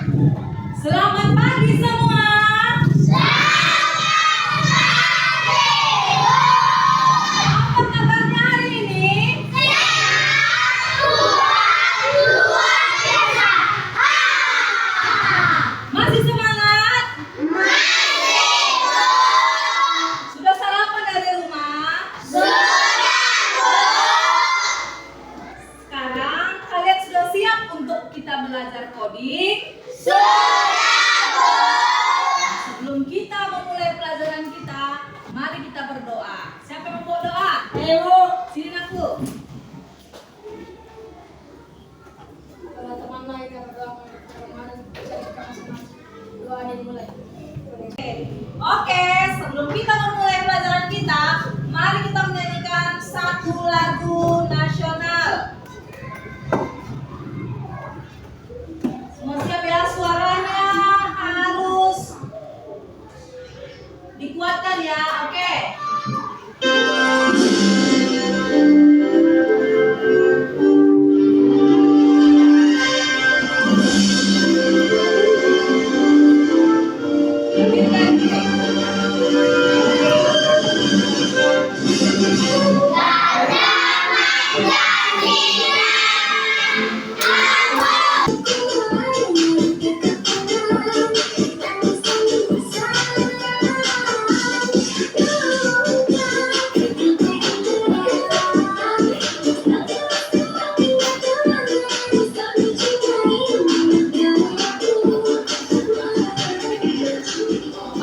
Selamat pagi semua. Apa kabarnya hari ini? Masih semangat? Sudah sarapan dari rumah? Sekarang kalian sudah siap untuk kita belajar coding? Sebelum kita memulai pelajaran kita, mari kita berdoa. Siapa yang mau doa? Ayo, sini aku. Teman-teman lain yang berdoa kemarin doa dimulai. Oke, sebelum kita memulai pelajaran kita, mari kita menyanyikan satu lagu nasional. Semua siap ya, suaranya harus dikuatkan ya, oke?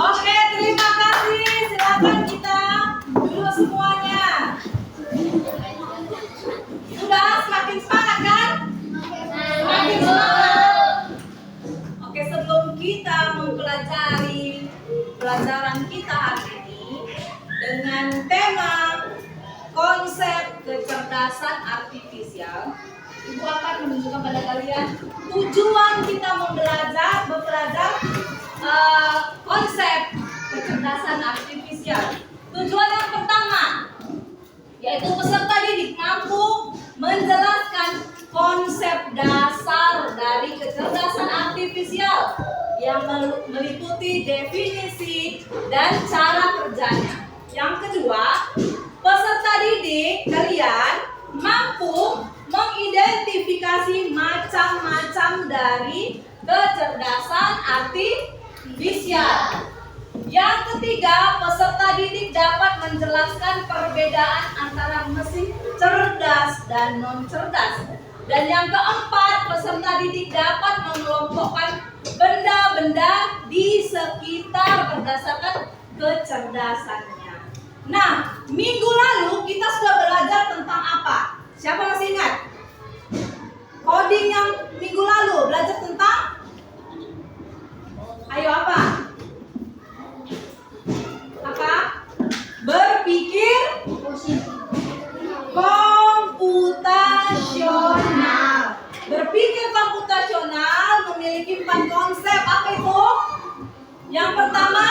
Oke, terima kasih. Silakan kita duduk semuanya. Sudah semakin semangat kan? Semakin semangat. Oke, sebelum kita mempelajari pelajaran kita hari ini dengan tema konsep kecerdasan artifisial, Ibu akan menunjukkan pada kalian tujuan kita belajar konsep kecerdasan artifisial. Tujuan yang pertama yaitu peserta didik mampu menjelaskan konsep dasar dari kecerdasan artifisial yang meliputi definisi dan cara kerjanya. Yang kedua, peserta didik kalian mampu mengidentifikasi macam-macam dari kecerdasan artifisial. Yang ketiga, peserta didik dapat menjelaskan perbedaan antara mesin cerdas dan non cerdas. Dan yang keempat, peserta didik dapat mengelompokkan benda-benda di sekitar berdasarkan kecerdasannya. Nah, minggu lalu kita sudah belajar tentang apa? Siapa masih ingat? Coding yang minggu lalu belajar tentang? Ayo apa? Apa? Berpikir komputasional. Berpikir komputasional memiliki 4 konsep. Apa itu? Yang pertama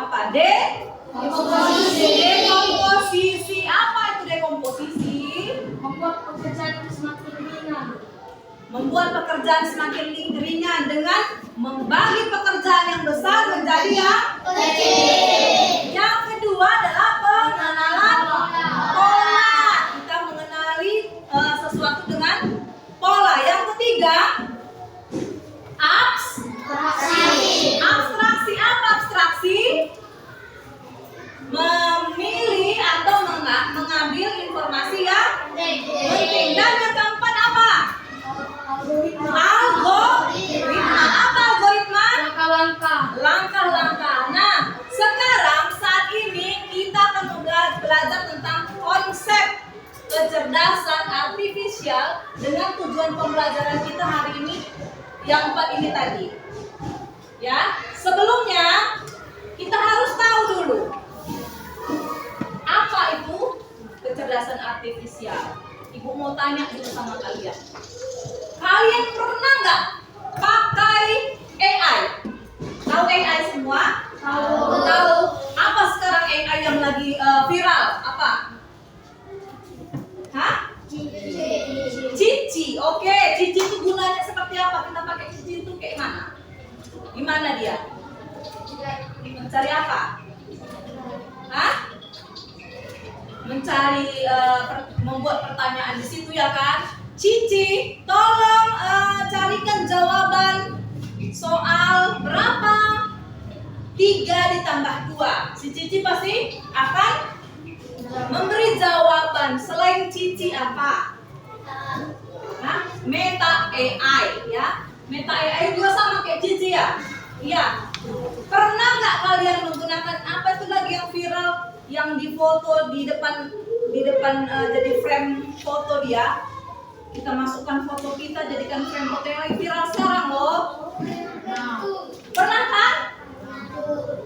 apa? Dekomposisi. Apa itu dekomposisi? Membuat pekerjaan semakin ringan. Membuat pekerjaan semakin ringan dengan membagi pekerjaan yang besar menjadi yang kecil. Yang kedua adalah pengenalan pola. Kita mengenali sesuatu dengan pola. Yang ketiga, abstraksi. Apa abstraksi? Memilih atau mengambil informasi yang penting. Dan yang keempat apa? Algoritma. Apa algoritma? Langkah-langkah. Nah, sekarang saat ini kita akan belajar tentang konsep kecerdasan artifisial dengan tujuan pembelajaran kita hari ini yang 4 ini tadi. Ya, sebelumnya kita harus tahu dulu apa itu kecerdasan artifisial. Ibu mau tanya dulu sama kalian. Kalian pernah nggak pakai AI? Tahu AI semua? Tahu. Apa sekarang AI yang lagi viral? Apa? Hah? Cici. Oke, Cici itu gunanya seperti apa? Kita pakai Gimana dia? Mencari apa? Hah? Mencari membuat pertanyaan di situ ya kan? Cici, tolong carikan jawaban soal berapa 3 ditambah 2. Si Cici pasti akan memberi jawaban. Selain Cici apa? Nah, Meta AI ya. Meta AI juga sama kayak Cici ya? Iya. Pernah nggak kalian menggunakan apa itu lagi yang viral, yang difoto di depan jadi frame foto dia? Kita masukkan foto kita, jadikan frame foto yang lagi viral sekarang loh. Nah, pernah kan?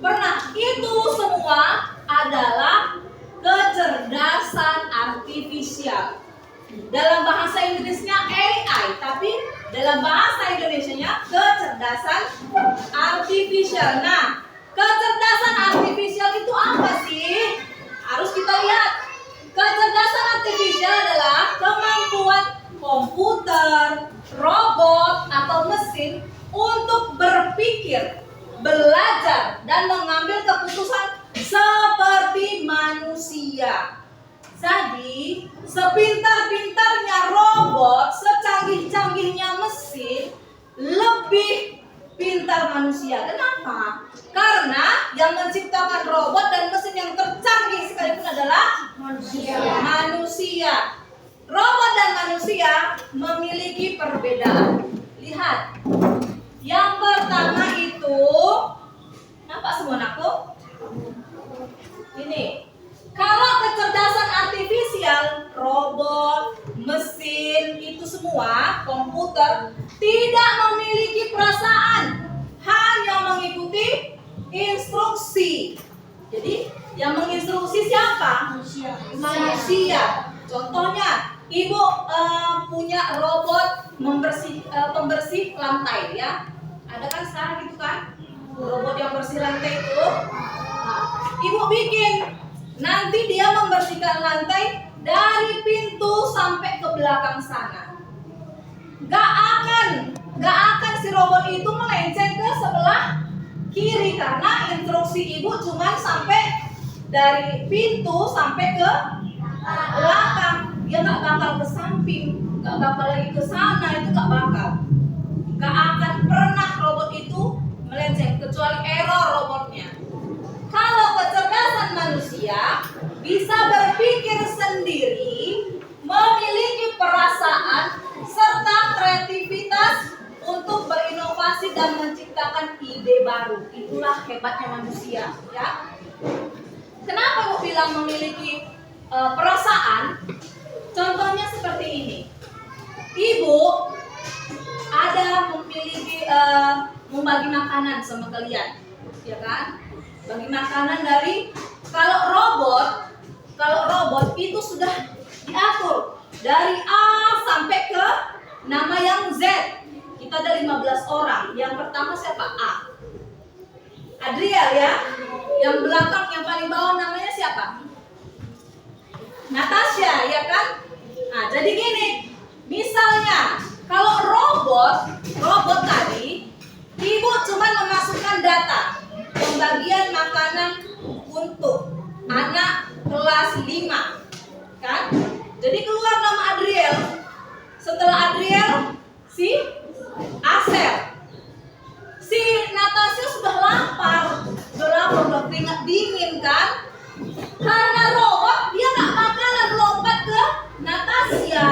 Pernah. Itu semua adalah kecerdasan artifisial. Dalam bahasa Inggrisnya AI, tapi dalam bahasa Indonesianya kecerdasan artifisial. Nah, kecerdasan artifisial itu apa sih? Harus kita lihat. Kecerdasan artifisial adalah kemampuan komputer, robot, atau mesin untuk berpikir, belajar, dan mengambil keputusan seperti manusia. Jadi, sepintar-pintarnya robot, secanggih-canggihnya mesin, lebih pintar manusia. Kenapa? Karena yang menciptakan robot dan mesin yang tercanggih sekalipun adalah manusia. Robot dan manusia memiliki perbedaan. Lihat. Yang pertama itu, nampak semua anakku? Ini. Kalau kecerdasan artifisial, robot, mesin, itu semua, komputer, tidak memiliki perasaan, hanya mengikuti instruksi. Jadi, yang menginstruksi siapa? Manusia. Contohnya, ibu punya robot pembersih lantai ya. Ada kan sekarang gitu kan? Robot yang bersih lantai itu. Nah, ibu bikin. Nanti dia membersihkan lantai dari pintu sampai ke belakang sana. Gak akan si robot itu melenceng ke sebelah kiri karena instruksi ibu cuma sampai dari pintu sampai ke belakang. Dia gak bakal ke samping, gak bakal lagi ke sana, itu gak bakal. Gak akan pernah robot itu melenceng kecuali error robotnya. Kalau kecerdasan manusia bisa berpikir sendiri, memiliki perasaan serta kreativitas untuk berinovasi dan menciptakan ide baru. Itulah hebatnya manusia, ya. Kenapa aku bilang memiliki perasaan? Contohnya seperti ini. Ibu ada memiliki membagi makanan sama kalian, ya kan? Bagi makanan dari kalau robot itu sudah diatur dari A sampai ke nama yang Z. Kita ada 15 orang. Yang pertama siapa? A. Adriel ya. Yang belakang yang paling bawah namanya siapa? Natasha ya kan? Nah, jadi gini. Misalnya kalau robot tadi ibu cuma memasukkan data pembagian makanan untuk anak kelas 5 kan? Jadi keluar nama Adriel. Setelah Adriel si Asel. Si Natasha sudah lapar, udah keringat dingin kan? Karena robot dia gak bakalan lompat ke Natasha.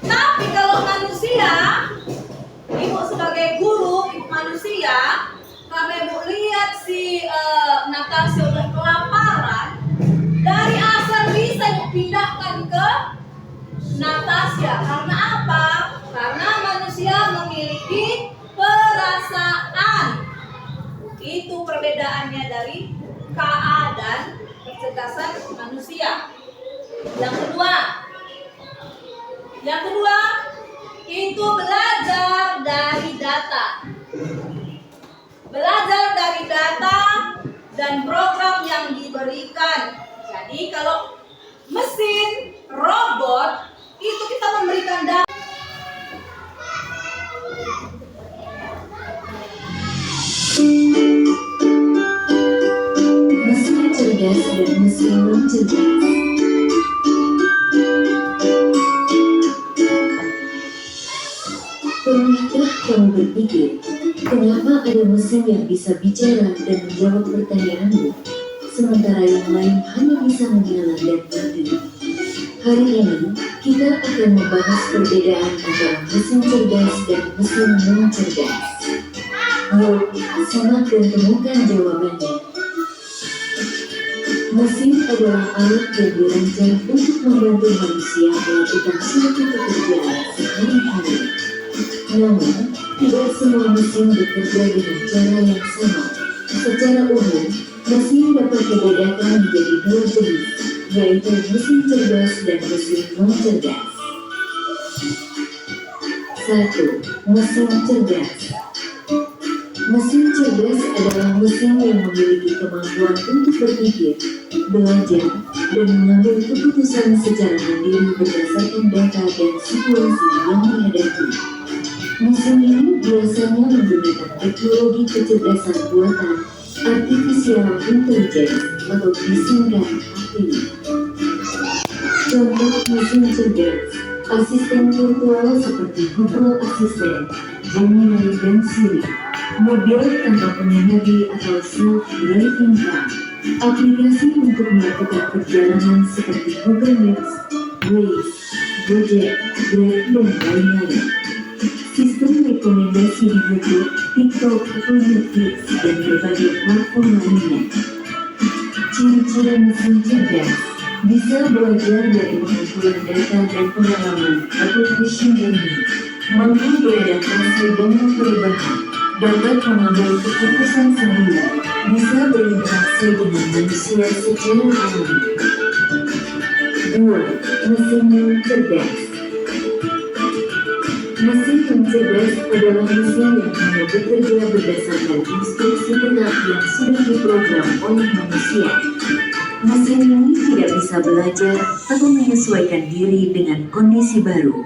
Tapi kalau manusia, ibu sebagai guru, ibu manusia, karena ibu lihat si Natasha udah kelaparan, dari Asal bisa ibu pindahkan ke Natasha. Karena apa? Karena manusia memiliki perasaan. Itu perbedaannya dari KA dan kecerdasan manusia. Yang kedua itu belajar dari data. Belajar dari data dan program yang diberikan. Jadi kalau mesin, robot itu kita memberikan data. berpikir, kenapa ada mesin yang bisa bicara dan menjawab pertanyaanmu, sementara yang lain hanya bisa menyala dan mati. Hari ini, kita akan membahas perbedaan antara mesin cerdas dan mesin non-cerdas. Yuk, simak dan temukan jawabannya. Mesin adalah alat yang dirancang untuk membantu manusia melakukan suatu pekerjaan sehari-hari. Namun, tidak semua mesin bekerja dengan cara yang sama. Secara umum, mesin dapat dibedakan menjadi dua jenis, yaitu mesin cerdas dan mesin non-cerdas. 1. Mesin cerdas. Mesin cerdas adalah mesin yang memiliki kemampuan untuk berpikir, belajar, dan mengambil keputusan secara mandiri berdasarkan data dan situasi yang dihadapi. Mesin ini biasanya menggunakan teknologi kecerdasan buatan Artificial Intelligence atau disingkat AI. Contoh mesin cerdas, asisten virtual seperti Google Assistant, Gemini, dan Siri, mobil tanpa pengemudi atau self-driving car, aplikasi untuk melakukan perjalanan seperti Google Maps, Waze, Gojek, Grab, dan lain-lain. Sistem rekomendasi di YouTube, TikTok, atau Netflix, dan berbagai platform lainnya. Ciri-ciri mesin cerdas bisa belajar dari pengumpulan data dan pengalaman atau machine learning, mampu beradaptasi dengan perubahan, dapat mengambil keputusan sendiri, bisa berinteraksi dengan manusia secara alami. 2. Mesin non-cerdas. Mesin non-cerdas adalah mesin yang hanya bekerja berdasarkan instruksi tetap yang sudah diprogram oleh manusia. Mesin ini tidak bisa belajar atau menyesuaikan diri dengan kondisi baru.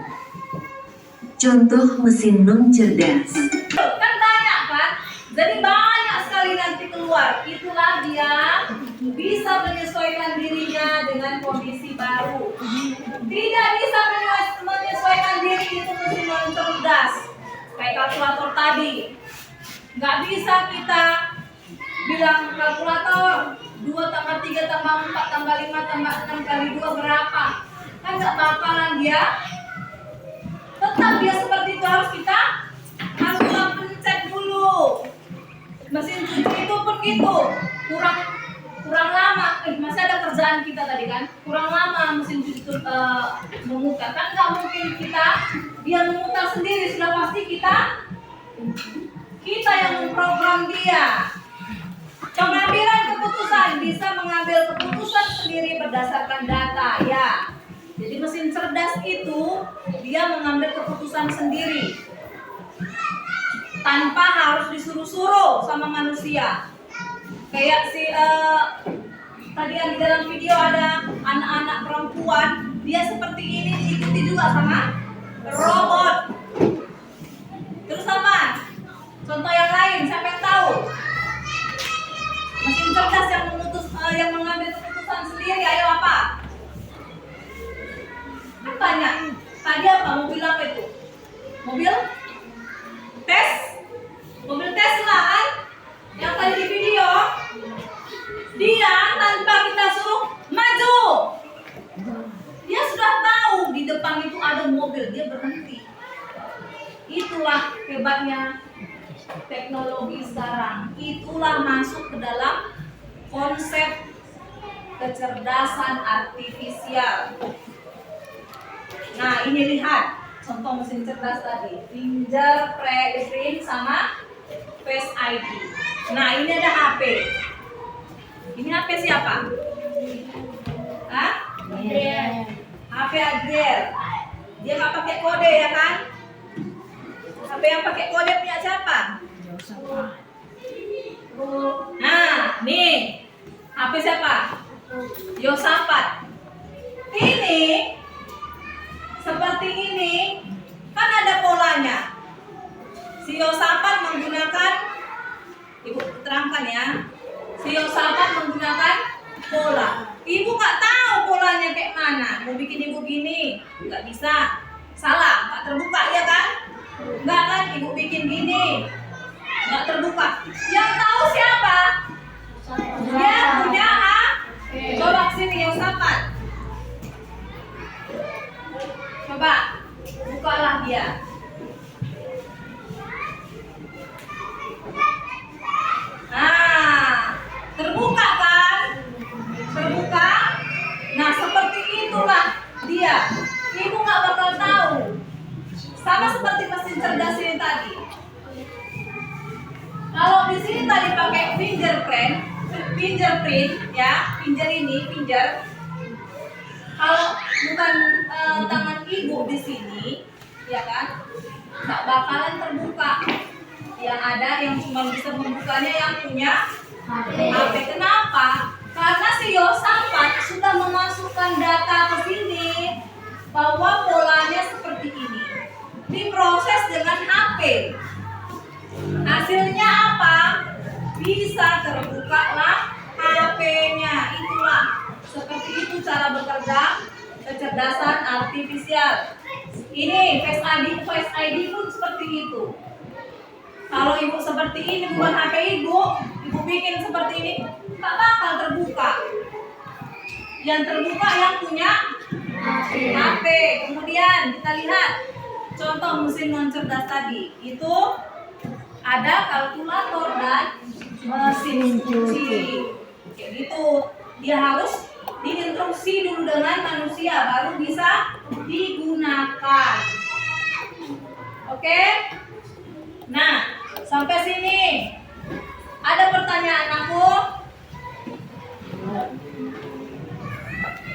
Contoh mesin non-cerdas. Kan banyak kan? Jadi banyak sekali nanti keluar. Itulah dia bisa menyesuaikan dirinya dengan kondisi baru. Tidak bisa menyesuaikan diri itu mesin non-cerdas. Kayak kalkulator tadi. Nggak bisa kita bilang kalkulator 2 tambah 3 tambah 4 tambah 5 tambah 6 kali 2 berapa. Kan nggak bakalan dia. Tetap dia seperti itu, harus kita pencet dulu. Mesin cuci itu pun gitu, kurang lama. Masih ada kerjaan kita tadi kan, kurang lama mesin cuci itu memutar. Kan nggak mungkin dia memutar sendiri, sudah pasti kita yang memprogram dia. Pengambilan keputusan, bisa mengambil keputusan sendiri berdasarkan data ya. Jadi mesin cerdas itu dia mengambil keputusan sendiri tanpa harus disuruh-suruh sama manusia. Kayak tadi yang di dalam video ada anak-anak perempuan, dia seperti ini diikuti juga sama robot. Terus apa? Contoh yang lain, siapa yang tahu? Mesin cerdas yang mengambil keputusan sendiri, ayo apa? Kan banyak. Tadi apa? Mobil apa itu? Mobil Tesla kan? Yang tadi di video, dia tanpa kita suruh maju, dia sudah tahu di depan itu ada mobil, dia berhenti. Itulah hebatnya teknologi sekarang. Itulah masuk ke dalam konsep kecerdasan artifisial. Nah, ini lihat contoh mesin cerdas tadi, fingerprint sama Face ID. Nah, ini ada HP. Ini HP siapa? Hah? HP Adriel. Dia nggak pakai kode ya kan? HP yang pakai kode punya siapa? Nah, nih HP siapa? Yosafat. Ini seperti ini kan ada polanya. Si Yosafat menggunakan, ibu terangkan ya. Si Yosafat menggunakan pola. Ibu nggak tahu polanya kayak mana. Mau bikin ibu gini, nggak bisa. Salah, nggak terbuka ya kan? Enggak kan, ibu bikin gini. Enggak terbuka. Yang tahu siapa? Dia punya HP. Coba sini yang sampai. Coba bukalah dia. Nah, terbuka kan? Terbuka. Nah, seperti itulah dia. Ibu nggak bakal tahu. Sama seperti mesin cerdas ini tadi. Kalau di sini tadi pakai fingerprint ya, finger. Kalau bukan tangan ibu di sini, ya kan, nggak bakalan terbuka. Yang ada yang cuma bisa membukanya yang punya HP. Kenapa? Karena si Yosafat sudah memasukkan data ke sini bahwa polanya seperti ini. Diproses dengan HP. Hasilnya apa? Bisa terbuka lah HP-nya. Itulah seperti itu cara bekerja kecerdasan artifisial. Ini Face ID pun seperti itu. Kalau ibu seperti ini bukan HP ibu bikin seperti ini, nggak bakal terbuka. Yang terbuka yang punya HP. Kemudian kita lihat contoh mesin non cerdas tadi. Itu ada kalkulator dan mesin cuci. Kayak gitu. Dia harus diinstruksi dulu dengan manusia baru bisa digunakan. Oke? Nah, sampai sini. Ada pertanyaan aku?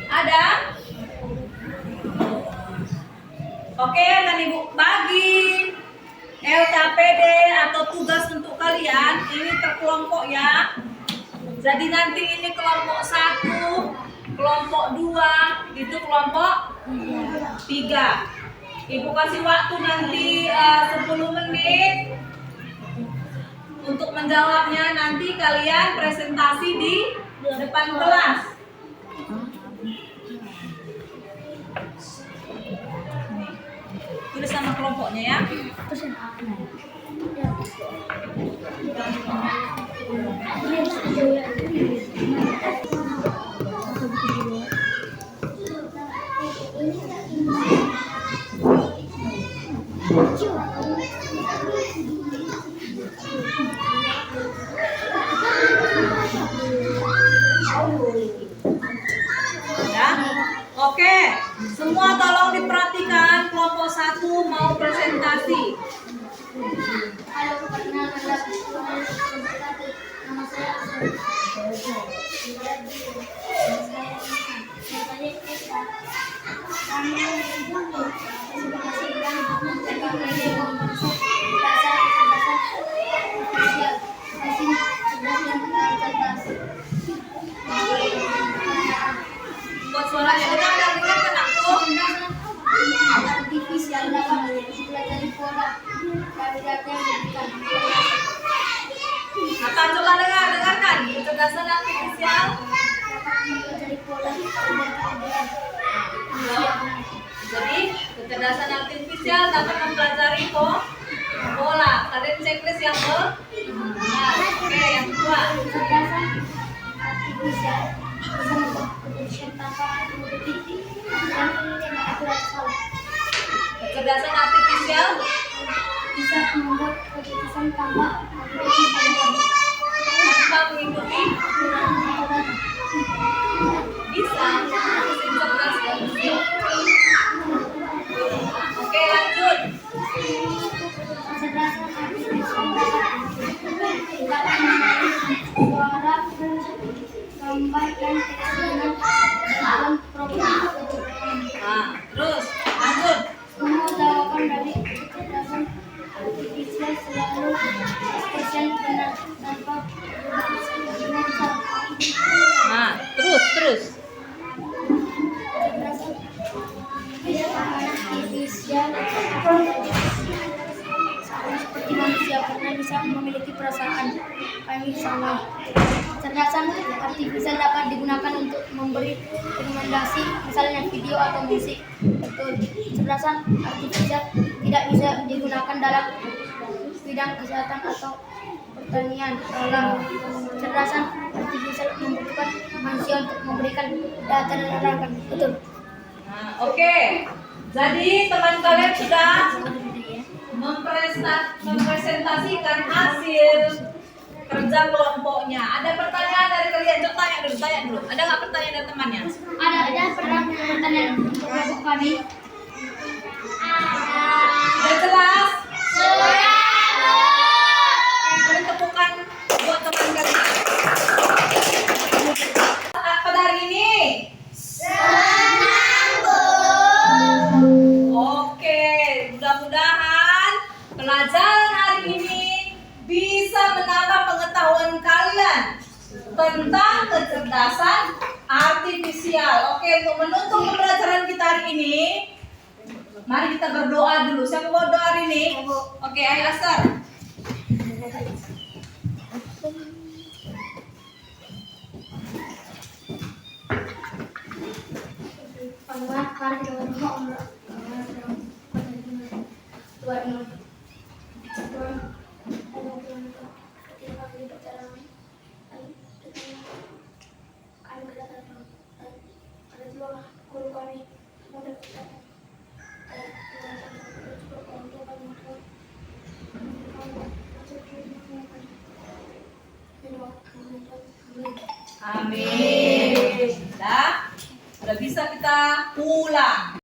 Ada? Oke, akan ibu bagi LKPD atau tugas untuk kalian ini terkelompok ya. Jadi nanti ini kelompok 1, kelompok 2, itu kelompok 3. Ibu kasih waktu nanti 10 menit untuk menjawabnya. Nanti kalian presentasi di depan kelas. Tulis sama kelompoknya ya. Ya. Oke, semua tolong diperhatikan. Kelompok 1 mau presentasi. Halo, perkenalkan nama saya Buat suaranya dengar kan aku? artifisial dapat mempelajari pola dari data yang diberikan. Apa coba dengarkan kecerdasan artifisial. Dapat mempelajari pola dari data yang diberikan. Jadi kecerdasan artifisial dapat mempelajari pola. Kalian checklist yang oke, yang kedua. Kecerdasan artifisial bisa membuat keputusan tanpa mengikuti dan aturan salah. Kecerdasan artifisial Bisa membuat keputusan tanpa mengikuti aturan salah. bisa mesin cerdas dan mesin. Oke, lanjut. Kecerdasan artifisial dapat mengenali suara, gambar, dan teks dengan dalam program. Nah, terus lanjut. Semua jawaban dari kecerdasan artifisial selalu spesial benar tanpa dimensi. bisa memiliki perasaan. Kami sama. Kecerdasan artifisial dapat digunakan untuk memberi rekomendasi, misalnya video atau musik. Betul. Kecerdasan artifisial tidak bisa digunakan dalam bidang kesehatan atau pertanian. Salah. Kecerdasan artifisial membutuhkan manusia untuk memberikan data dan arahan. Betul. Nah, oke. Jadi teman kalian sudah mempresentasikan hasil kerja kelompoknya. Ada pertanyaan dari kalian? Coba tanya dulu. Ada nggak pertanyaan dari temannya? Ada pertanyaan untuk kelompok kami. Sudah jelas? Sudah. Beri tepukan buat teman kalian. Pada hari ini? Oke, mudah-mudahan pelajaran hari ini bisa menambah pengetahuan kalian tentang kecerdasan artifisial. Oke, untuk menutup pembelajaran kita hari ini, mari kita berdoa dulu. Siapa mau doa hari ini? Oke, ayo Asar. Mari kita berdoa. Tuhan, Amin. Udah bisa kita pulang.